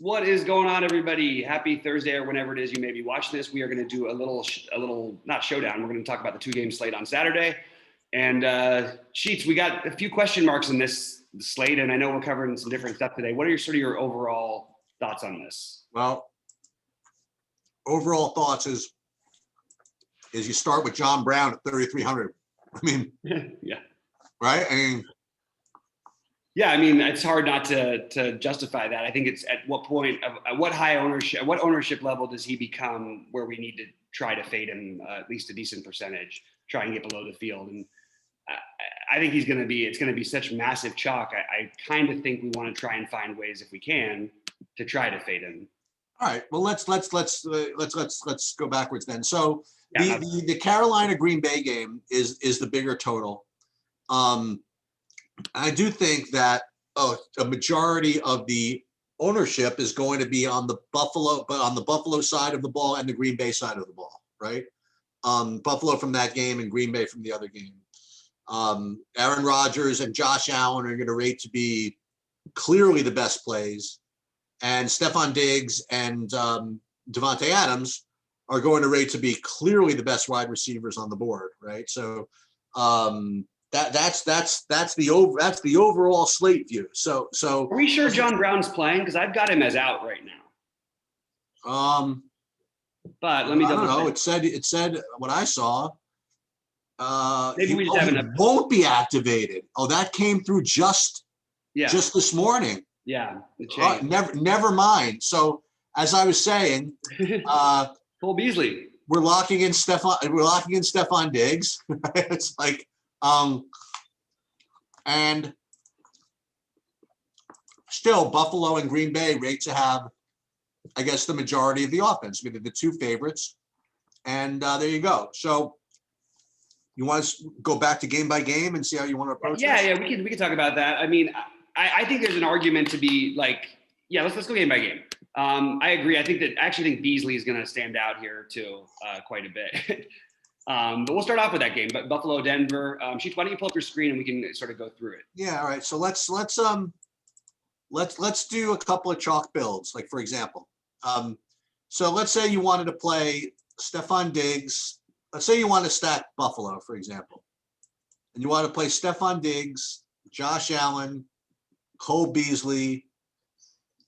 What is going on, everybody? Happy Thursday, or whenever it is you may be watching this. We are going to do a little not showdown. We're going to talk about the 2-game slate on Saturday. And Sheets, we got a few question marks in this slate, and I know we're covering some different stuff today. What are your overall thoughts on this? Well, overall thoughts is you start with John Brown at 3,300. I mean, Yeah. right? Yeah, I mean, it's hard not to justify that. I think it's at what point, at what ownership level does he become where we need to try to fade him at least a decent percentage, try and get below the field. And I think it's going to be such massive chalk. I kind of think we want to try and find ways, if we can, to try to fade him. All right. Well, let's go backwards then. So the Carolina Green Bay game is the bigger total. I do think that a majority of the ownership is going to be on the Buffalo side of the ball and the Green Bay side of the ball, right? Buffalo from that game and Green Bay from the other game. Aaron Rodgers and Josh Allen are going to rate to be clearly the best plays, and Stephon Diggs and Devontae Adams are going to rate to be clearly the best wide receivers on the board, right? So that's the overall slate view. So are we sure John Brown's playing? Because I've got him as out right now. But let me double check. I don't know. It said what I saw. Maybe we just haven't. Won't be activated. Oh, that came through just this morning. Yeah. Never mind. So as I was saying, Cole Beasley. We're locking in Stephon Diggs. It's like, and still Buffalo and Green Bay rate to have, I guess, the majority of the offense. I mean, they're the two favorites, and there you go. So you want to go back to game by game and see how you want to approach this? Yeah, we can talk about that. I mean, I think there's an argument to be like, let's go game by game. I agree. I actually think Beasley is going to stand out here too, quite a bit. But we'll start off with that game. But Buffalo, Denver. Sheets, why don't you pull up your screen and we can sort of go through it? Yeah. All right. So let's do a couple of chalk builds. Like, for example, so let's say you wanted to play Stephon Diggs. Let's say you want to stack Buffalo, for example, and you want to play Stephon Diggs, Josh Allen, Cole Beasley,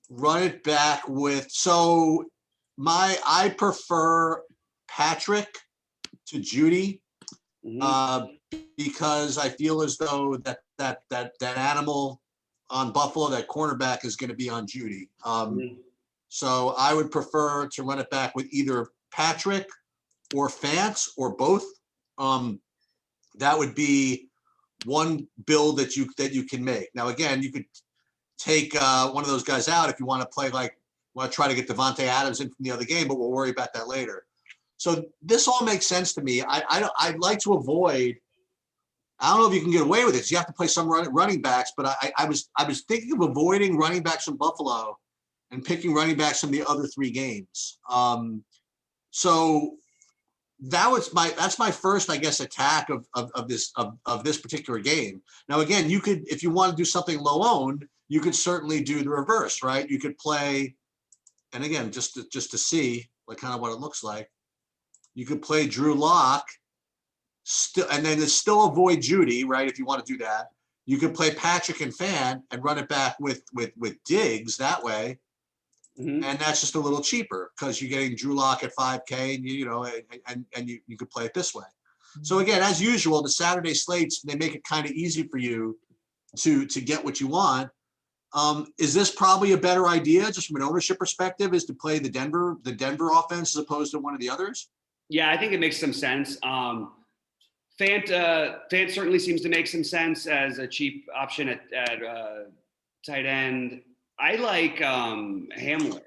run it back with, I prefer Patrick to Judy, because I feel as though that animal on Buffalo, that cornerback, is going to be on Judy. So I would prefer to run it back with either Patrick or Fance or both. That would be one build that you can make. Now, again, you could take one of those guys out if you want to play, want to try to get Devontae Adams in from the other game, but we'll worry about that later. So this all makes sense to me. I'd like to avoid, I don't know if you can get away with it, because you have to play some running backs, but I was thinking of avoiding running backs from Buffalo and picking running backs from the other three games. So that's my first, I guess, attack of this particular game. Now, again, you could, if you want to do something low owned, you could certainly do the reverse, right? You could play, and again, just to see kind of what it looks like, you could play Drew Lock, and then still avoid Judy, right? If you want to do that, you could play Patrick and Fan and run it back with Diggs that way. And that's just a little cheaper because you're getting Drew Lock at 5K, and you could play it this way. So again, as usual, the Saturday slates, they make it kind of easy for you to get what you want. Is this probably a better idea, just from an ownership perspective, is to play the Denver offense as opposed to one of the others? Yeah, I think it makes some sense. Fant certainly seems to make some sense as a cheap option at tight end. I like Hamler.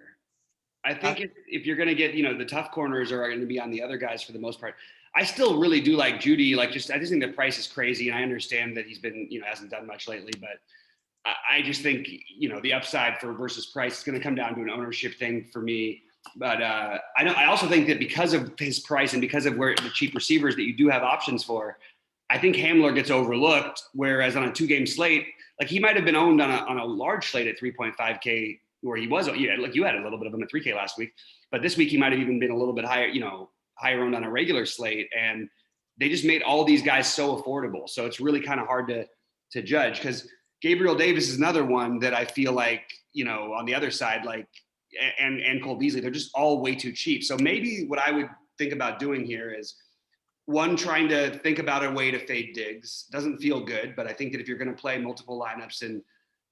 I think if you're going to get, the tough corners are going to be on the other guys for the most part. I still really do like Judy. I just think the price is crazy, and I understand that he's been, hasn't done much lately, but I just think, the upside for versus price is going to come down to an ownership thing for me. But I also think that because of his price and because of where the cheap receivers that you do have options for, I think Hamler gets overlooked. Whereas on a 2-game slate, he might have been owned on a large slate at 3.5K where he was, like you had a little bit of him at 3K last week, but this week he might have even been a little bit higher, higher owned on a regular slate. And they just made all these guys so affordable. So it's really kind of hard to judge, because Gabriel Davis is another one that I feel like, on the other side, like, and Cole Beasley, they're just all way too cheap. So maybe what I would think about doing here is, one, trying to think about a way to fade Diggs. Doesn't feel good, but I think that if you're going to play multiple lineups and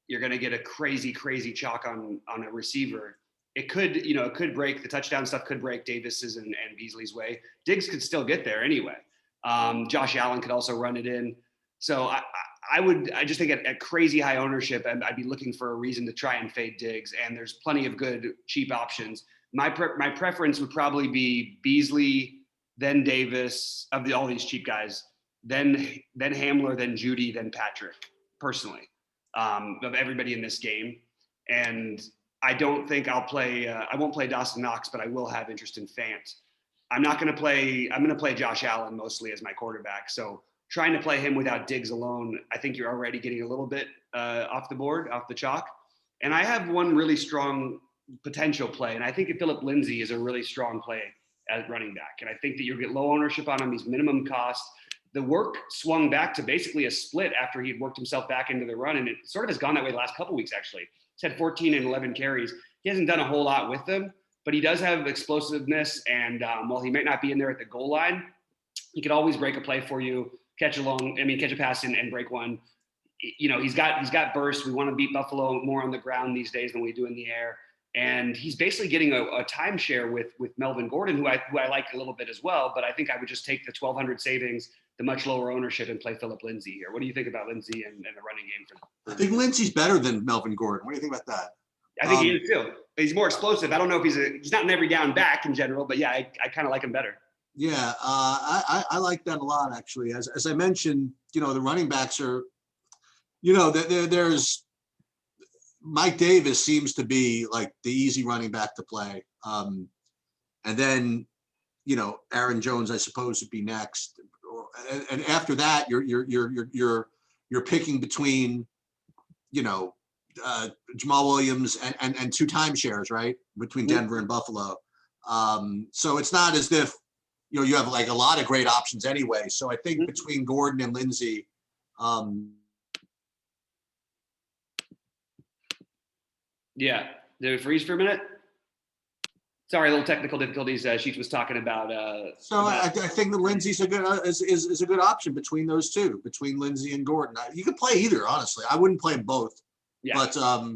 you're going to get a crazy chalk on a receiver, it could break, the touchdown stuff could break Davis's and Beasley's way. Diggs could still get there anyway. Josh Allen could also run it in. So I just think at crazy high ownership, I'd be looking for a reason to try and fade Diggs. And there's plenty of good cheap options. My preference would probably be Beasley, then Davis, of all these cheap guys, then Hamler, then Judy, then Patrick, personally, of everybody in this game. And I don't think I won't play Dawson Knox, but I will have interest in Fant. I'm going to play Josh Allen mostly as my quarterback. So trying to play him without Diggs alone, I think you're already getting a little bit off the board, off the chalk. And I have one really strong potential play. And I think that Philip Lindsay is a really strong play at running back. And I think that you'll get low ownership on him. He's minimum cost. The work swung back to basically a split after he'd worked himself back into the run. And it sort of has gone that way the last couple of weeks, actually. He's had 14 and 11 carries. He hasn't done a whole lot with them, but he does have explosiveness. And while he might not be in there at the goal line, he could always break a play for you, catch a pass and break one. He's got burst. We want to beat Buffalo more on the ground these days than we do in the air. And he's basically getting a timeshare with Melvin Gordon, who I like a little bit as well. But I think I would just take the 1,200 savings, the much lower ownership, and play Philip Lindsay here. What do you think about Lindsay and the running game? I think Lindsay's better than Melvin Gordon. What do you think about that? I think he is too. He's more explosive. I don't know if he's not an every down back in general, but yeah, I kind of like him better. Yeah, I like that a lot, actually. As I mentioned, the running backs are, there's Mike Davis seems to be like the easy running back to play. And then, Aaron Jones, I suppose, would be next. And after that, you're picking between, Jamal Williams and two timeshares, right? Between Denver and Buffalo. So it's not as if, you have like a lot of great options anyway. So I think between Gordon and Lindsay, yeah. Did it freeze for a minute? Sorry, a little technical difficulties. Sheets was talking about. I think that Lindsay's a good option between those two, between Lindsay and Gordon. You could play either, honestly. I wouldn't play them both. Yeah. But I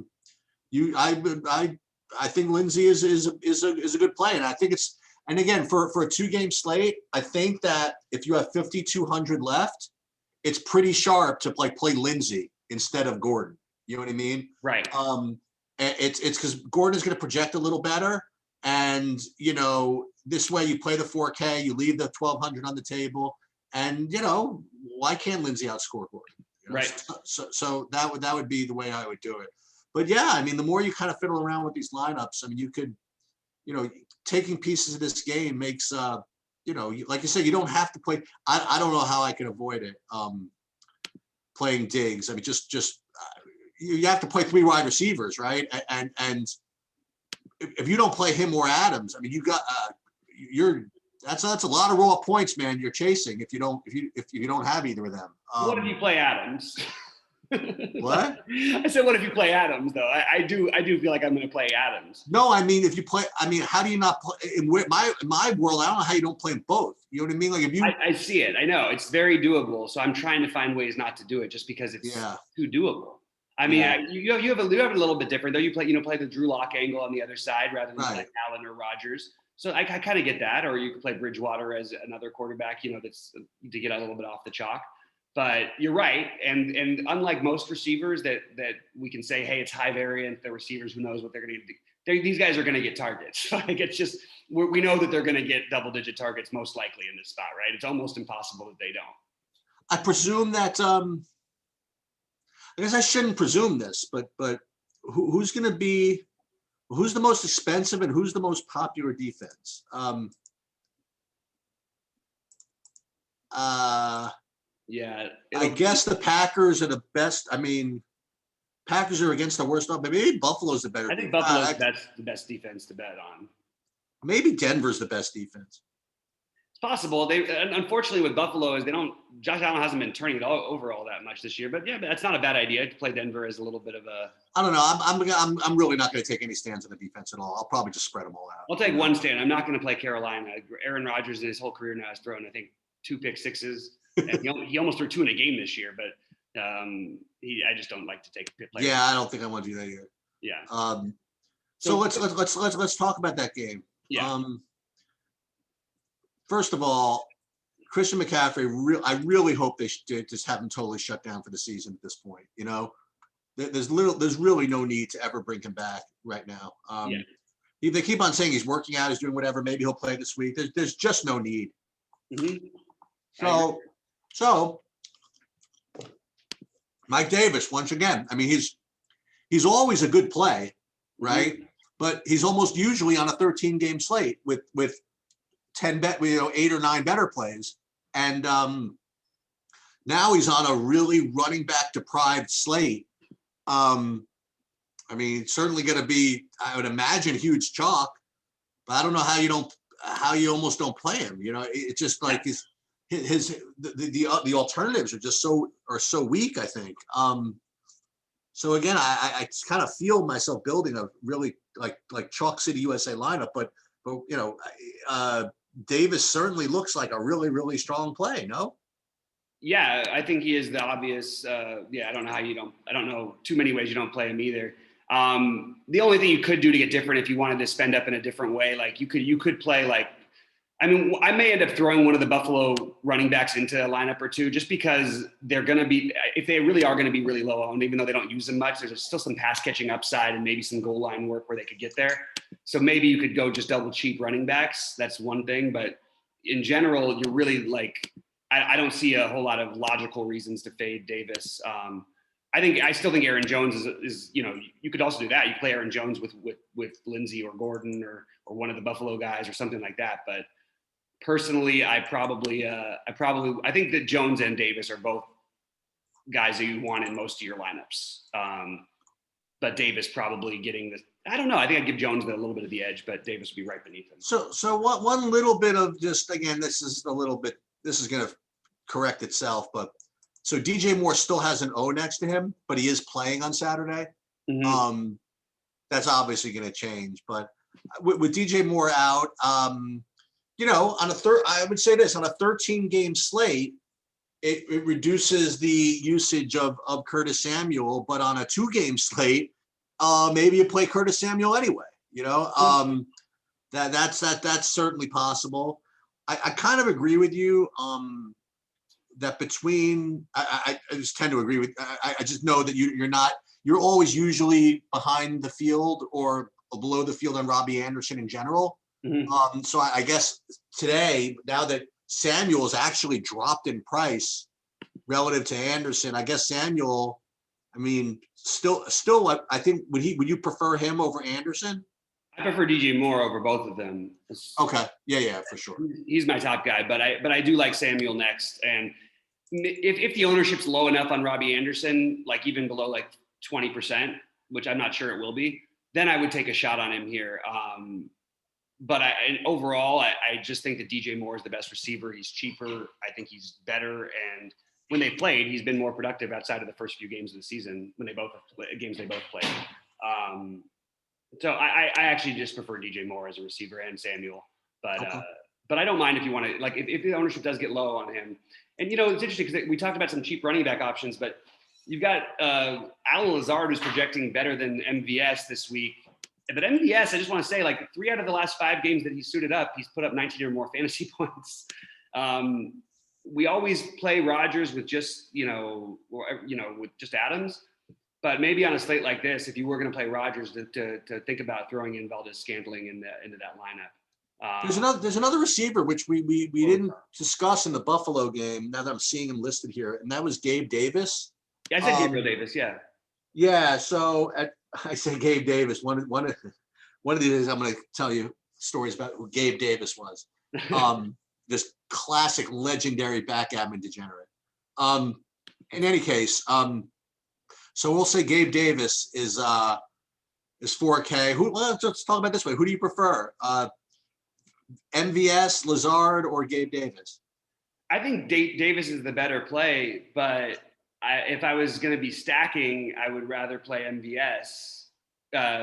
think Lindsay is a good play, and I think it's. And again, for a 2-game slate, I think that if you have 5,200 left, it's pretty sharp to play Lindsay instead of Gordon. You know what I mean? Right. It's because Gordon is going to project a little better, and this way you play the 4K, you leave the 1,200 on the table, and why can't Lindsay outscore Gordon? Right. So that would be the way I would do it. But yeah, I mean, the more you kind of fiddle around with these lineups, I mean, you could, taking pieces of this game makes, like you said, you don't have to play. I don't know how I can avoid it. Playing Diggs. I mean, just you have to play 3 wide receivers, right? And if you don't play him or Adams, I mean, you got that's a lot of raw points, man. You're chasing if you don't have either of them. What if you play Adams? What? I said, what if you play Adams, though? I do feel like I'm going to play Adams. No, I mean, if you play, how do you not play? In my world, I don't know how you don't play them both. You know what I mean? Like if you, I see it. I know it's very doable. So I'm trying to find ways not to do it, just because it's too doable. I mean, you have a little bit different though. You play the Drew Lock angle on the other side rather than like Allen or Rodgers. So I kind of get that. Or you could play Bridgewater as another quarterback. That's to get a little bit off the chalk. But you're right, and unlike most receivers that we can say, hey, it's high variant, the receivers, who knows what they're going to do. These guys are going to get targets. Like it's just, we know that they're going to get double-digit targets most likely in this spot, right? It's almost impossible that they don't. I presume that, I guess I shouldn't presume this, but who's going to be, who's the most expensive and who's the most popular defense? Yeah, I guess the Packers are the best. I mean, Packers are against the worst. Maybe Buffalo's the better. I think Buffalo's the best defense to bet on. Maybe Denver's the best defense. It's possible. They unfortunately with Buffalo is Josh Allen hasn't been turning it over all that much this year. But yeah, that's not a bad idea to play Denver as a little bit of a. I don't know. I'm really not going to take any stands on the defense at all. I'll probably just spread them all out. I'll take one stand. I'm not going to play Carolina. Aaron Rodgers in his whole career now has thrown, I think, 2 pick sixes. And he almost threw 2 in a game this year, but I just don't like to take a play. Yeah, I don't think I want to do that either. Yeah. So let's talk about that game. Yeah. First of all, Christian McCaffrey. I really hope they just have him totally shut down for the season at this point. You know, there's really no need to ever bring him back right now. If they keep on saying he's working out, he's doing whatever, maybe he'll play this week. There's just no need. Mm-hmm. So Mike Davis, once again, I mean, he's always a good play, right? Mm-hmm. But he's almost usually on a 13-game slate with 8 or 9 better plays. And now he's on a really running back deprived slate. I mean, it's certainly going to be, I would imagine, huge chalk, but I don't know how you almost don't play him. You know, it's just like the alternatives are just so weak, I think. So again, I kind of feel myself building a really like Chalk City USA lineup, but you know, Davis certainly looks like a really, really strong play. No? Yeah, I think he is the obvious. I don't know too many ways you don't play him either. The only thing you could do to get different if you wanted to spend up in a different way, like you could play I may end up throwing one of the Buffalo running backs into a lineup or two, just because they're going to be, if they really are going to be really low owned, even though they don't use them much, there's still some pass catching upside and maybe some goal line work where they could get there. So maybe you could go just double cheap running backs. That's one thing. But in general, you're really I don't see a whole lot of logical reasons to fade Davis. I still think Aaron Jones is you could also do that. You play Aaron Jones with Lindsey or Gordon or one of the Buffalo guys or something like that. But personally, I think that Jones and Davis are both guys that you want in most of your lineups. But Davis probably getting I don't know. I think I'd give Jones a little bit of the edge, but Davis would be right beneath him. So one little bit of just, again, this is going to correct itself, but so DJ Moore still has an O next to him, but he is playing on Saturday. Mm-hmm. That's obviously going to change, but with DJ Moore out, I would say this, on a 13-game slate, it reduces the usage of Curtis Samuel, but on a 2-game slate, maybe you play Curtis Samuel anyway. That's certainly possible. I kind of agree with you that between I just tend to agree with. I just know that you're always usually behind the field or below the field on Robbie Anderson in general. Mm-hmm. So I guess today, now that Samuel has actually dropped in price relative to Anderson, I guess Samuel, I mean, still, I think would you prefer him over Anderson? I prefer DJ Moore over both of them. Okay, yeah, for sure. He's my top guy, but I do like Samuel next. And if the ownership's low enough on Robbie Anderson, like even below 20%, which I'm not sure it will be, then I would take a shot on him here. But overall, I just think that DJ Moore is the best receiver. He's cheaper. I think he's better. And when they played, he's been more productive outside of the first few games of the season when they both played. So I actually just prefer DJ Moore as a receiver and Samuel. But okay. But I don't mind if you want to, if the ownership does get low on him. And, it's interesting because we talked about some cheap running back options, but you've got Alan Lazard, who's projecting better than MVS this week. But MVS, I just want to say, 3 out of the last 5 games that he suited up, he's put up 19 or more fantasy points. We always play Rodgers with just, with just Adams. But maybe on a slate like this, if you were going to play Rodgers, to think about throwing in Valdez-Scantling into that lineup. There's another receiver which we didn't discuss in the Buffalo game. Now that I'm seeing him listed here, and that was Gabe Davis. Yeah, I said Gabriel Davis. Yeah. Yeah. So I say Gabe Davis. One of these days I'm going to tell you stories about who Gabe Davis was. This classic, legendary backgammon degenerate. In any case, So we'll say Gabe Davis is 4K. Let's talk about it this way. Who do you prefer? MVS, Lazard, or Gabe Davis? I think Davis is the better play, but if I was going to be stacking, I would rather play MVS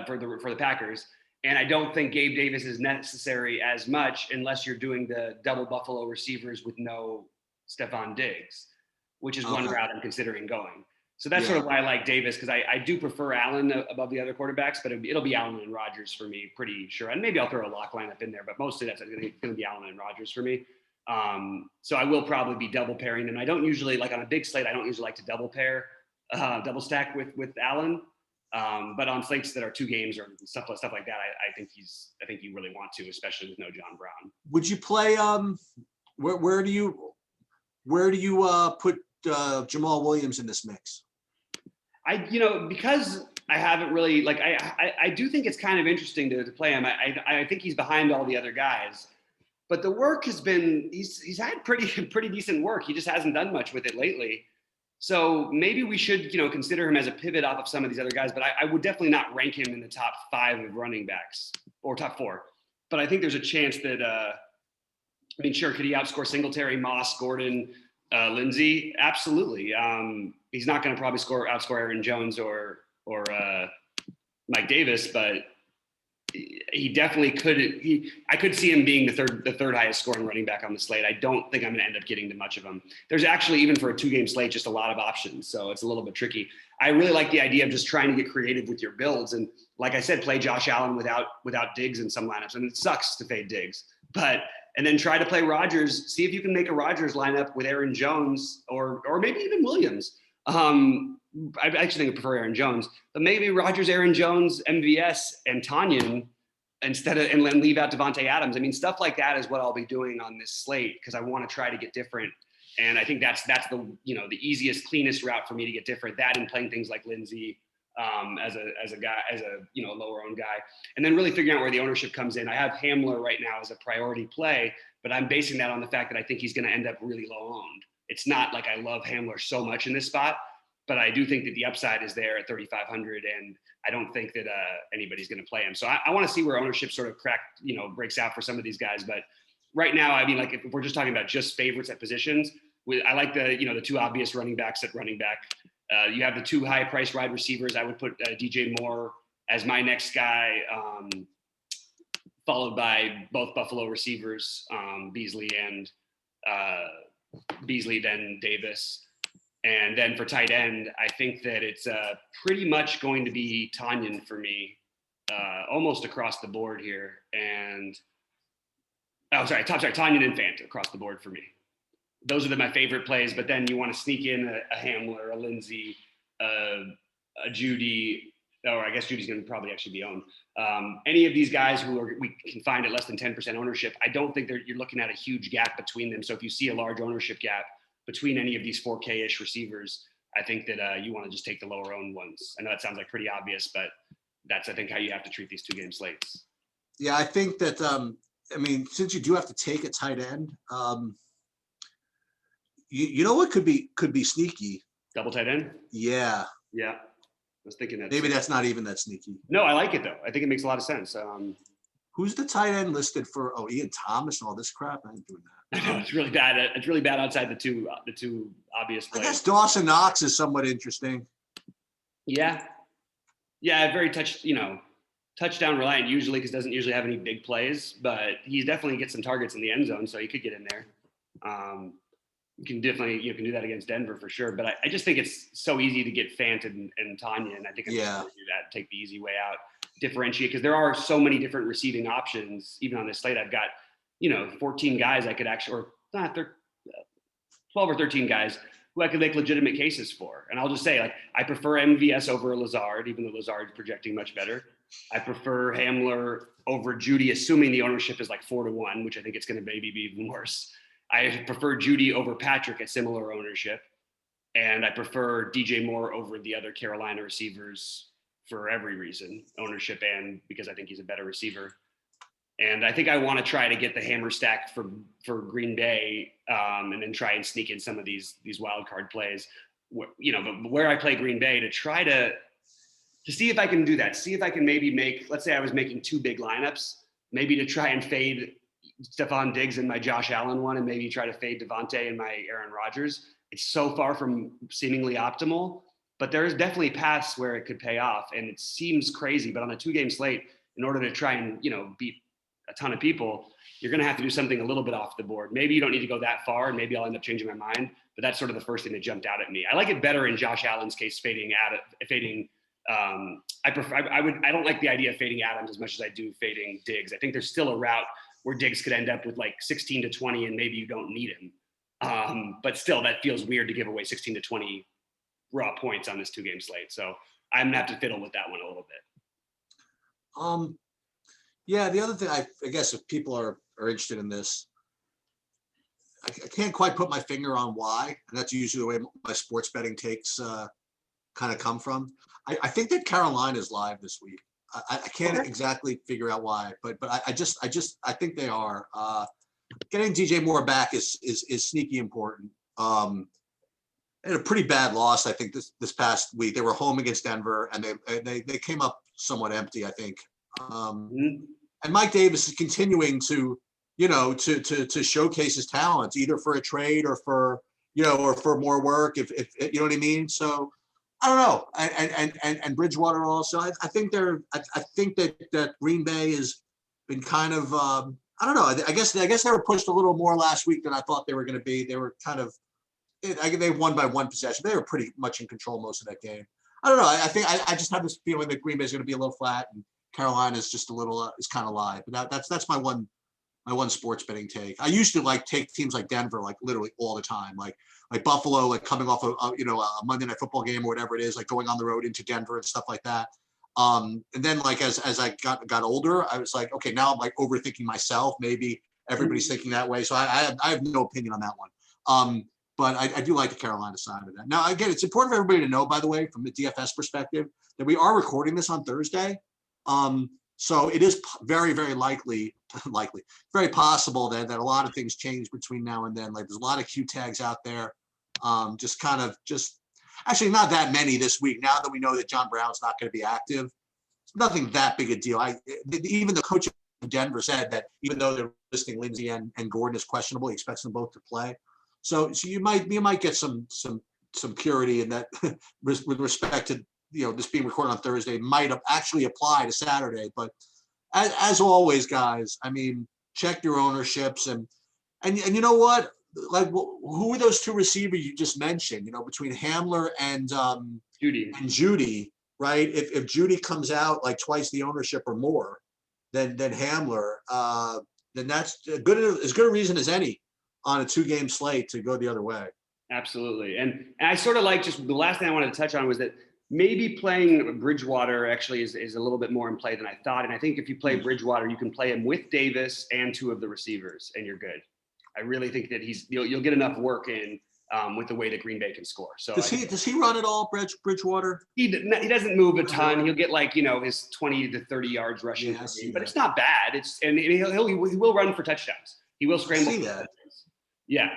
for the Packers. And I don't think Gabe Davis is necessary as much unless you're doing the double Buffalo receivers with no Stephon Diggs, which is one route I'm considering going. So that's sort of why I like Davis, because I do prefer Allen above the other quarterbacks, but it'll be Allen and Rodgers for me, pretty sure. And maybe I'll throw a lock lineup in there, but mostly that's going to be Allen and Rodgers for me. So I will probably be double pairing them. I don't usually, like on a big slate, I don't usually like to double stack with Allen. But on slates that are 2 games or stuff like that, I think you really want to, especially with no John Brown. Would you play? Where do you put Jamal Williams in this mix? Because I haven't really I do think it's kind of interesting to play him. I think he's behind all the other guys, but the work has been he's had pretty decent work. He just hasn't done much with it lately. So maybe we should, consider him as a pivot off of some of these other guys, but I would definitely not rank him in the top 5 of running backs or top 4. But I think there's a chance that, sure, could he outscore Singletary, Moss, Gordon, Lindsey? Absolutely. He's not going to probably outscore Aaron Jones or Mike Davis, but he definitely could. I could see him being the third highest scoring running back on the slate. I don't think I'm going to end up getting to much of them. There's actually, even for a 2-game slate, just a lot of options, so it's a little bit tricky. I really like the idea of just trying to get creative with your builds, and like I said, play Josh Allen without Diggs in some lineups, and it sucks to fade Diggs, and then try to play Rodgers. See if you can make a Rodgers lineup with Aaron Jones or maybe even Williams. I actually think I prefer Aaron Jones, but maybe Rodgers, Aaron Jones, MVS, and Tanyan and leave out Devontae Adams. Stuff like that is what I'll be doing on this slate because I want to try to get different. And I think that's the the easiest, cleanest route for me to get different. That and playing things like Lindsey as a guy, as a lower owned guy, and then really figuring out where the ownership comes in. I have Hamler right now as a priority play, but I'm basing that on the fact that I think he's going to end up really low owned. It's not like I love Hamler so much in this spot, but I do think that the upside is there at 3,500, and I don't think that anybody's going to play him. So I want to see where ownership sort of breaks out for some of these guys. But right now, if we're just talking about just favorites at positions, I like the 2 obvious running backs at running back. You have the 2 high-priced wide receivers. I would put DJ Moore as my next guy, followed by both Buffalo receivers, Beasley, then Davis. And then for tight end, I think that it's pretty much going to be Tanyan for me, almost across the board here. And Tanyan and Fant across the board for me. Those are my favorite plays. But then you want to sneak in a Hamler, a Lindsey, a Judy, or I guess Judy's going to probably actually be owned. Any of these guys we can find at less than 10% ownership, I don't think you're looking at a huge gap between them. So if you see a large ownership gap between any of these 4K-ish receivers, I think that you want to just take the lower owned ones. I know that sounds like pretty obvious, but that's, I think, how you have to treat these 2-game slates. Yeah, I think that, since you do have to take a tight end, you know what could be sneaky? Double tight end? Yeah. Yeah. I was thinking that. Maybe that's not even that sneaky. No, I like it though. I think it makes a lot of sense. Who's the tight end listed for? Oh, Ian Thomas and all this crap. I ain't doing that. It's really bad. It's really bad outside the two obvious plays. I guess Dawson Knox is somewhat interesting. Yeah. Very touchdown reliant usually, because doesn't usually have any big plays, but he definitely gets some targets in the end zone, so he could get in there. You can do that against Denver for sure. But I just think it's so easy to get Fant and Tanya, and I think I'm going to do that, take the easy way out, differentiate, because there are so many different receiving options. Even on this slate, I've got 14 guys I could actually, or not 12 or 13 guys who I could make legitimate cases for. And I'll just say, I prefer MVS over Lazard, even though Lazard's projecting much better. I prefer Hamler over Judy, assuming the ownership is 4-1, which I think it's going to maybe be even worse. I prefer Judy over Patrick at similar ownership. And I prefer DJ Moore over the other Carolina receivers for every reason, ownership and because I think he's a better receiver. And I think I want to try to get the hammer stack for Green Bay, and then try and sneak in some of these wild card plays. but where I play Green Bay to try to see if I can do that. See if I can maybe let's say I was making 2 big lineups, maybe to try and fade Stephon Diggs in my Josh Allen one, and maybe try to fade Devontae in my Aaron Rodgers. It's so far from seemingly optimal, but there is definitely paths where it could pay off. And it seems crazy, but on a 2-game slate, in order to try and, beat a ton of people, you're going to have to do something a little bit off the board. Maybe you don't need to go that far, and maybe I'll end up changing my mind. But that's sort of the first thing that jumped out at me. I like it better in Josh Allen's case, fading. I don't like the idea of fading Adams as much as I do fading Diggs. I think there's still a route where Diggs could end up with like 16 to 20, and maybe you don't need him. But still, that feels weird to give away 16 to 20 raw points on this 2-game slate. So I'm gonna have to fiddle with that one a little bit. Yeah, the other thing, I guess if people are interested in this, I can't quite put my finger on why, and that's usually the way my sports betting takes kind of come from. I think that Carolina is live this week. I can't exactly figure out why, but I think they are. Getting DJ Moore back is sneaky important. They had a pretty bad loss, I think, this past week. They were home against Denver, and they came up somewhat empty, I think. And Mike Davis is continuing to showcase his talents, either for a trade or for more work, if you know what I mean. So I don't know. And Bridgewater also. I think that Green Bay has been kind of I don't know. I guess they were pushed a little more last week than I thought they were going to be. They were kind of they won by 1 possession. They were pretty much in control most of that game. I don't know. I think I just have this feeling that Green Bay is going to be a little flat, and Carolina is just a little is kind of live. But that's my one sports betting take. I used to take teams like Denver literally all the time, like Buffalo, coming off a Monday Night Football game or whatever it is, going on the road into Denver and stuff like that. And then as I got older, I was like, okay, now I'm overthinking myself. Maybe everybody's thinking that way, so I have no opinion on that one. But I do like the Carolina side of that. Now, again, it's important for everybody to know, by the way, from the DFS perspective, that we are recording this on Thursday. So it is very, very likely, very possible that a lot of things change between now and then. There's a lot of Q tags out there. Actually not that many this week. Now that we know that John Brown's not going to be active, it's nothing that big a deal. Even the coach of Denver said that even though they're listing Lindsey and Gordon as questionable, he expects them both to play. So you might get some purity in that with respect to this being recorded on Thursday might actually apply to Saturday. But as always, guys, I mean, check your ownerships and you know what? Who are those 2 receivers you just mentioned? Between Hamler and Judy, right? If Judy comes out twice the ownership or more than Hamler, then that's as good a reason as any on a 2-game slate to go the other way. Absolutely. And I sort of just the last thing I wanted to touch on was that maybe playing Bridgewater actually is a little bit more in play than I thought. And I think if you play Bridgewater, you can play him with Davis and 2 of the receivers, and you're good. I really think that you'll get enough work in with the way that Green Bay can score. So does he run at all, Bridgewater? He doesn't move a ton. He'll get his 20 to 30 yards rushing, but it's not bad. He will run for touchdowns. He will scramble. See that? Yeah.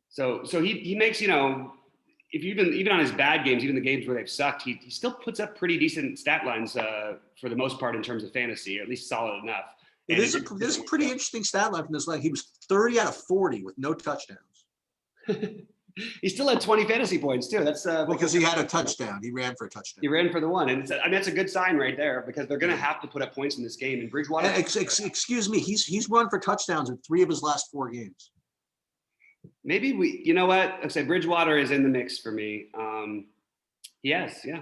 So he makes, if even on his bad games, even the games where they've sucked, he still puts up pretty decent stat lines for the most part in terms of fantasy, or at least solid enough. This is a pretty interesting stat line from this line. He was 30 out of 40 with no touchdowns. He still had 20 fantasy points too. That's because he had a touchdown. He ran for a touchdown. He ran for the one, and that's a good sign right there because they're going to have to put up points in this game. And Bridgewater, excuse me, he's run for touchdowns in 3 of his last 4 games. Maybe you know what? I'd say Bridgewater is in the mix for me. Yes, yeah,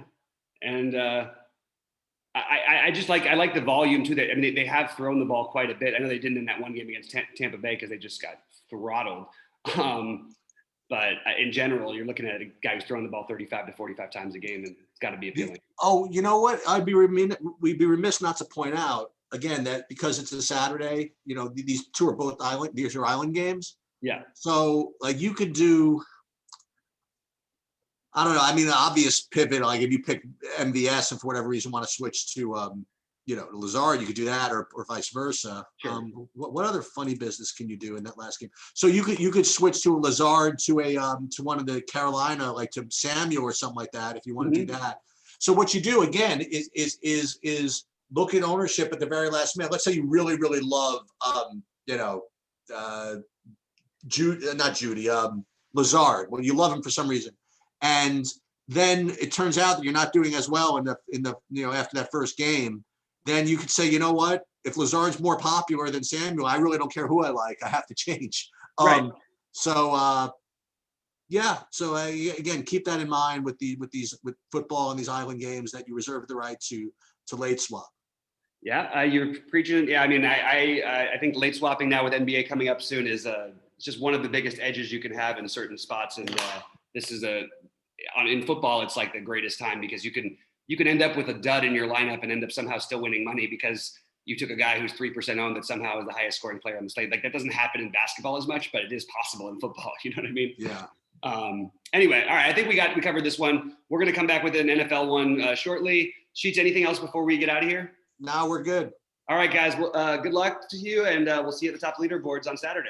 and I just I like the volume too. That they have thrown the ball quite a bit. I know they didn't in that one game against Tampa Bay because they just got throttled. But in general, you're looking at a guy who's throwing the ball 35 to 45 times a game, and it's got to be appealing. Oh, you know what? We'd be remiss not to point out again that because it's a Saturday, these 2 are both island. These are island games. Yeah. So you could do, I don't know. I mean, the obvious pivot, if you pick MVS and for whatever reason want to switch to Lazard, you could do that, or vice versa. Sure. What other funny business can you do in that last game? So you could switch to a Lazard to to one of the Carolina, like to Samuel or something like that, if you want to do that. So what you do again is look at ownership at the very last minute. Let's say you really, really love Lazard. Well, you love him for some reason, and then it turns out that you're not doing as well in the after that first game. Then you could say, you know what? If Lazard's more popular than Samuel, I really don't care who I like. I have to change. Right. So again, keep that in mind with football and these island games, that you reserve the right to late swap. Yeah, you're preaching. Yeah, I mean, I think late swapping now with NBA coming up soon is just one of the biggest edges you can have in certain spots. And this is in football, it's like the greatest time, because you can end up with a dud in your lineup and end up somehow still winning money because you took a guy who's 3% owned that somehow is the highest scoring player on the slate. Like, that doesn't happen in basketball as much, but it is possible in football. You know what I mean? Yeah. Anyway, all right. I think we covered this one. We're going to come back with an NFL one shortly. Sheets, anything else before we get out of here? No, we're good. All right, guys. Well, good luck to you, and we'll see you at the top leaderboards on Saturday.